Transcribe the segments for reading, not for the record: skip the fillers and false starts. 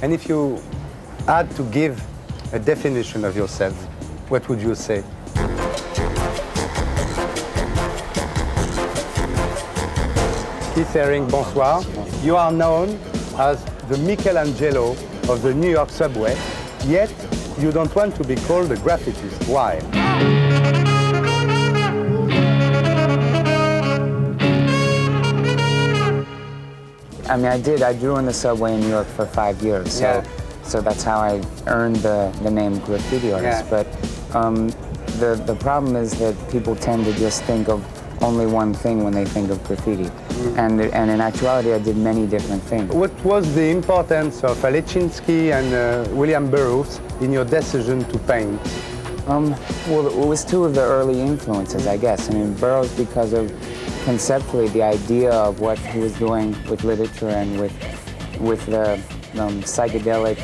And if you had to give a definition of yourself, what would you say? Keith Haring, bonsoir. You are known as the Michelangelo of the New York subway, yet you don't want to be called a graffitist. Why? I mean, I drew in the subway in New York for 5 years, so that's how I earned the name graffiti artist. Yeah. But the problem is that people tend to just think of only one thing when they think of graffiti. And in actuality, I did many different things. What was the importance of Alechinsky and William Burroughs in your decision to paint? Well, it was two of the early influences, I guess. I mean, Burroughs because of conceptually the idea of what he was doing with literature and with the psychedelic,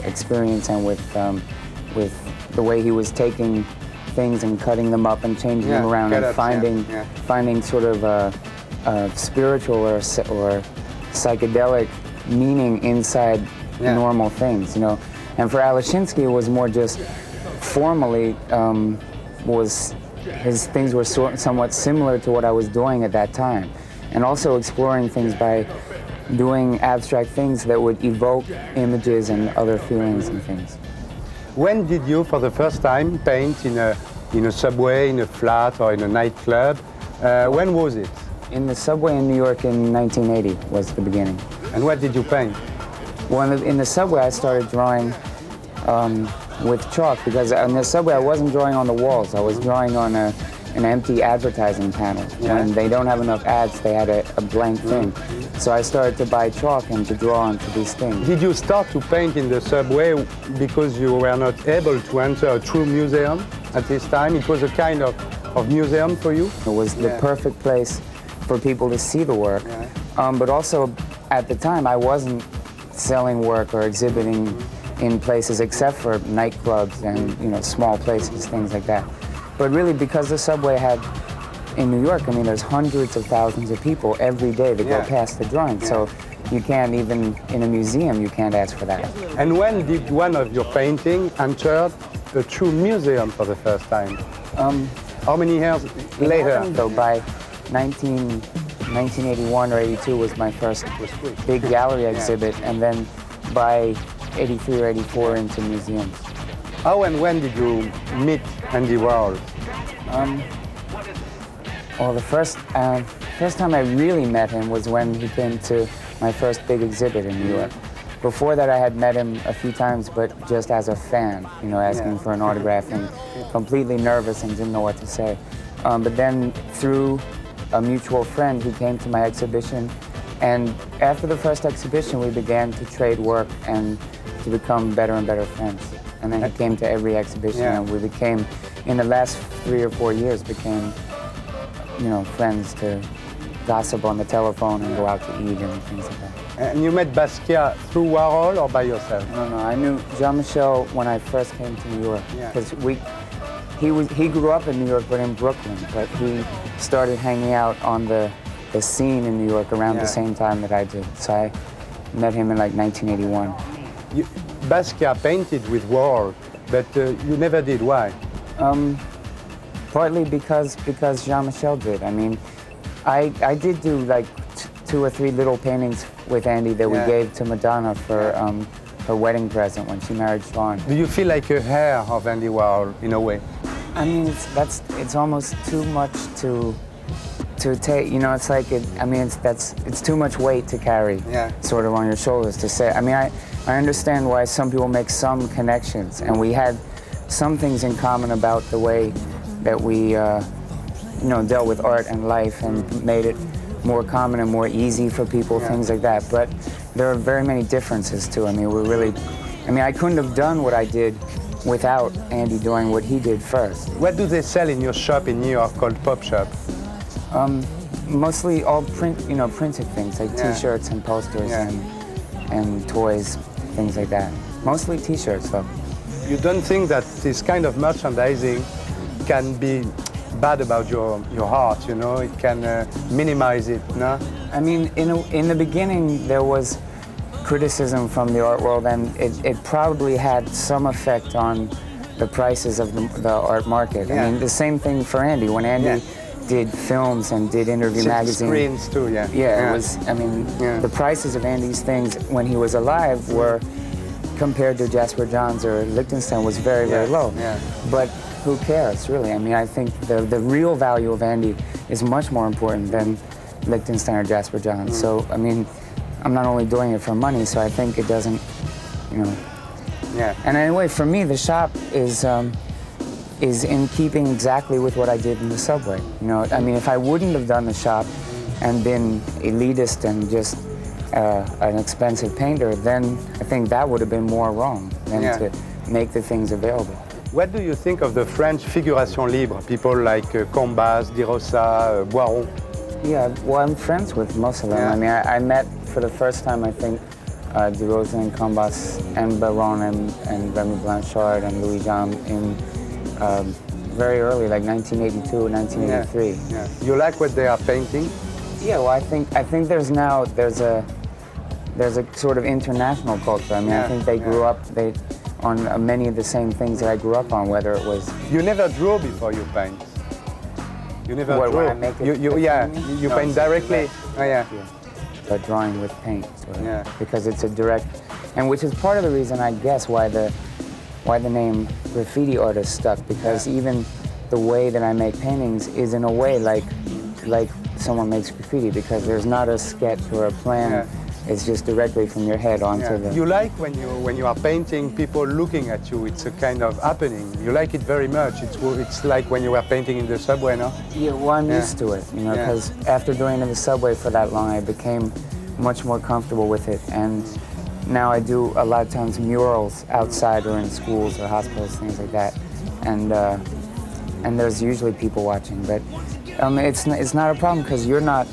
experience, and with the way he was taking things and cutting them up and changing them around and finding sort of a spiritual or psychedelic meaning inside normal things, And for Alechinsky, it was more just formally his things were somewhat similar to what I was doing at that time, and also exploring things by doing abstract things that would evoke images and other feelings and things. When did you, for the first time, paint in a subway, in a flat, or in a nightclub? When was it? In the subway in New York in 1980 was the beginning. And what did you paint? Well, in the subway I started drawing with chalk, because in the subway I wasn't drawing on the walls, I was drawing on an empty advertising panel. When they don't have enough ads, they had a blank thing. So I started to buy chalk and to draw onto these things. Did you start to paint in the subway because you were not able to enter a true museum at this time? It was a kind of museum for you? It was the perfect place for people to see the work. But also, at the time, I wasn't selling work or exhibiting in places except for nightclubs and small places, things like that. But really, because the subway had, in New York, I mean, there's hundreds of thousands of people every day that go past the drawing. So you can't even, in a museum, you can't ask for that. And when did one of your paintings enter a true museum for the first time? How many years later? So by 1981 or 82 was my first big gallery exhibit, and then by 83 or 84 into museums. How and when did you meet Andy Warhol? Well, the first time I really met him was when he came to my first big exhibit in New York. Before that, I had met him a few times, but just as a fan, asking for an autograph and completely nervous and didn't know what to say. But then through a mutual friend, he came to my exhibition, and after the first exhibition, we began to trade work and to become better and better friends. And then he came to every exhibition, and we became, in the last 3 or 4 years, became, friends to gossip on the telephone and go out to eat and things like that. And you met Basquiat through Warhol or by yourself? No, I knew Jean-Michel when I first came to New York, because he grew up in New York, but in Brooklyn, but he started hanging out on the scene in New York around the same time that I did. So I met him in like 1981. Basquiat painted with Warhol, but you never did. Why? Partly because Jean-Michel did. I mean, I did do like 2 or 3 little paintings with Andy that we gave to Madonna for her wedding present when she married Sean. Do you feel like a heir of Andy Warhol in a way? I mean, it's almost too much to take. It's like it's too much weight to carry, sort of on your shoulders to say. I mean, I understand why some people make some connections, and we had some things in common about the way that we, dealt with art and life and made it more common and more easy for people, things like that. But there are very many differences too. I mean, I couldn't have done what I did without Andy doing what he did first. What do they sell in your shop in New York called Pop Shop? Mostly all printed things like T-shirts and posters and toys, things like that. Mostly T-shirts, though. You don't think that this kind of merchandising can be bad about your heart, It can minimize it, no? I mean, in the beginning, there was criticism from the art world, and it probably had some effect on the prices of the art market. I mean, the same thing for Andy. When Andy did films and did interview magazines. Screens too, Yeah, it was, I mean, the prices of Andy's things when he was alive were, compared to Jasper Johns or Lichtenstein, was very, very low. But who cares, really? I mean, I think the real value of Andy is much more important than Lichtenstein or Jasper Johns. So, I mean, I'm not only doing it for money, so I think it doesn't, you know. And anyway, for me, the shop is in keeping exactly with what I did in the subway. You know, I mean, if I wouldn't have done the shop and been elitist and just an expensive painter, then I think that would have been more wrong than to make the things available. What do you think of the French Figuration Libre, people like Combas, Dirossa, Boiron? Yeah, well, I'm friends with most of them. I mean, I met for the first time, I think, Dirossa and Combas and Baron and Remy Blanchard and Louis Jean in very early, like 1982, 1983. You like what they are painting? Yeah, well, I think there's a sort of international culture. I mean, I think they grew up on many of the same things that I grew up on, whether it was... You never draw before you paint? You never draw? When I make it, you paint directly? But drawing with paint, because it's a direct... And which is part of the reason, I guess, why the name graffiti artist stuck, because even the way that I make paintings is in a way like someone makes graffiti, because there's not a sketch or a plan. It's just directly from your head onto the... You like when you are painting, people looking at you. It's a kind of happening. You like it very much. It's like when you were painting in the subway, no? Yeah, well, I'm used to it, you know, because after doing it in the subway for that long, I became much more comfortable with it. And now I do a lot of times murals outside or in schools or hospitals, things like that. And there's usually people watching, but it's not a problem, because you're not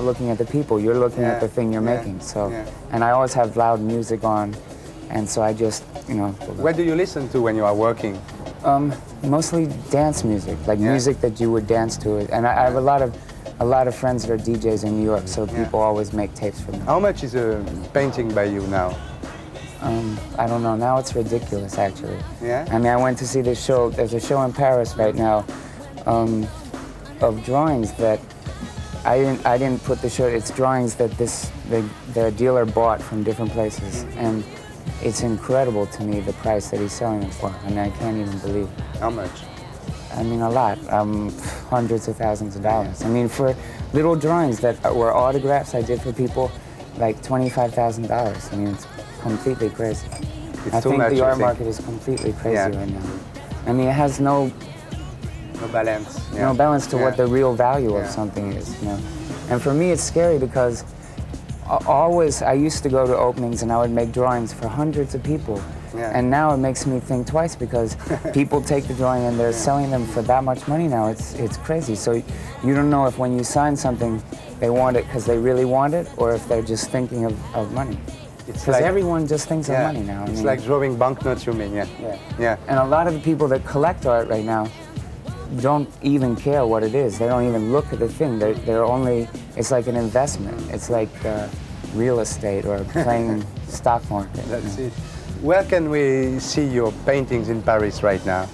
looking at the people, you're looking at the thing you're making. So, and I always have loud music on, and so I just, you know. What do you listen to when you are working? Mostly dance music, like music that you would dance to. And I have a lot of friends that are DJs in New York, so people always make tapes for me. How much is a painting by you now? I don't know. Now it's ridiculous, actually. Yeah? I mean, I went to see this show. There's a show in Paris right now of drawings that I didn't put the show. It's drawings that the dealer bought from different places, and it's incredible to me the price that he's selling it for. I mean, I can't even believe it. How much? I mean, a lot. Hundreds of thousands of dollars. I mean, for little drawings that were autographs I did for people, like $25,000. I mean, it's completely crazy. I think the art market is completely crazy right now. I mean, it has no balance. No balance to what the real value of something is, you know. And for me, it's scary because I used to go to openings and I would make drawings for hundreds of people. And now it makes me think twice, because people take the drawing and they're selling them for that much money now. It's crazy. So you don't know if when you sign something, they want it because they really want it, or if they're just thinking of money. Because everyone just thinks of money now. It's like drawing banknotes, you mean, And a lot of the people that collect art right now don't even care what it is. They don't even look at the thing. They're only, it's like an investment. It's like real estate or playing stock market. That's it. Where can we see your paintings in Paris right now?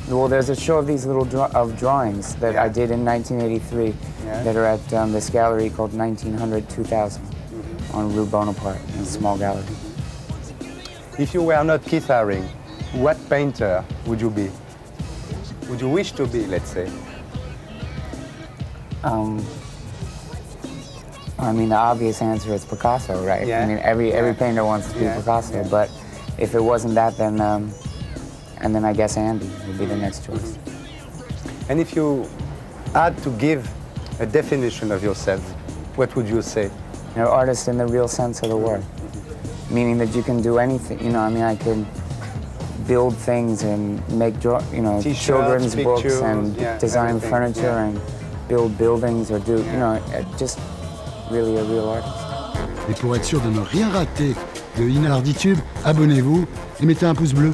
Well, there's a show of these little drawings that I did in 1983 that are at this gallery called 1900-2000 on Rue Bonaparte, in a small gallery. If you were not Keith Haring, what painter would you be? Would you wish to be, let's say? I mean, the obvious answer is Picasso, right? I mean, every painter wants to be Picasso, but if it wasn't that, then and then I guess Andy would be the next choice. And if you had to give a definition of yourself, what would you say? You know, artist in the real sense of the word, meaning that you can do anything. You know, I mean, I could build things and make, children's books and design furniture and build buildings or do, you know, just really a real artist. Et pour être sûr de ne rien rater de Arditube, abonnez-vous et mettez un pouce bleu.